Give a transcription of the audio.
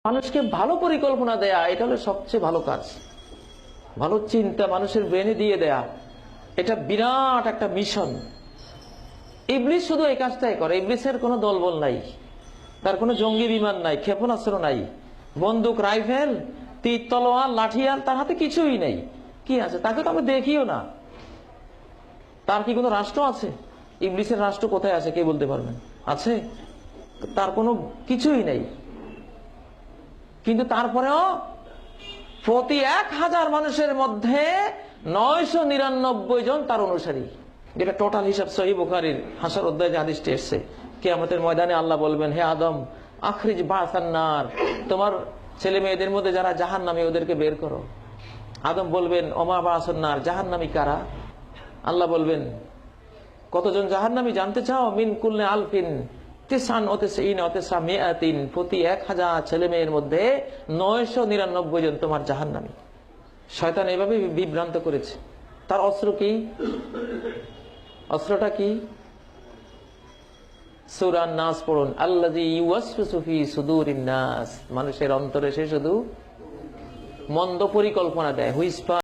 মানুষকে ভালো পরিকল্পনা দেয়া, এটা হলো সবচেয়ে ভালো কাজ। ভালো চিন্তা মানুষের ব্রেনে দিয়ে দেয়া, এটা বিরাট একটা মিশন। ইবলিস শুধু এই কাজটাই করে। ইবলিসের কোনো দলবল নাই, তার কোনো জঙ্গি বিমান নাই, ক্ষেপণাস্ত্র নাই, বন্দুক, রাইফেল, তীর, তলোয়ার, লাঠিয়াল তার হাতে কিছুই নেই। কি আছে? তাকে তো আমরা দেখিও না। তার কি কোনো রাষ্ট্র আছে? ইবলিসের রাষ্ট্র কোথায় আছে কে বলতে পারবেন? আছে? তার কোনো কিছুই নেই। কিন্তু তারপরেও প্রতি 1000 মানুষের মধ্যে 999 জন তার অনুসারী। যেটা টোটাল হিসাব সহিহ বুখারীর হাসর অধ্যায়ে যে হাদিসটি এসেছে, কিয়ামতের ময়দানে আল্লাহ বলবেন, হে আদম, আখরিজ বাসান্নার, তোমার ছেলে মেয়েদের মধ্যে যারা জাহান্নামী ওদেরকে বের করো। আদম বলবেন, ওমা বাসান্নার, জাহান্নামী কারা? আল্লাহ বলবেন, কতজন জাহান্নামী জানতে চাও? মিন কুল্লি আলফিন তিসান ওয়াতিসঈন ওয়া তিসআমিয়াতিন, প্রতি 1000 ছেলে মেয়ের মধ্যে 999 জন তোমার জাহান্নামী। শয়তান এভাবে বিভ্রান্ত করেছে। তার অস্ত্র কি? অস্ত্রটা কি? সূরা নাস পড়ুন, আল্লাযী ইউওয়াসওয়িসু ফী সুদুরিন নাস, মানুষের অন্তরে সে শুধু মন্দ পরিকল্পনা দেয়, হুইসপার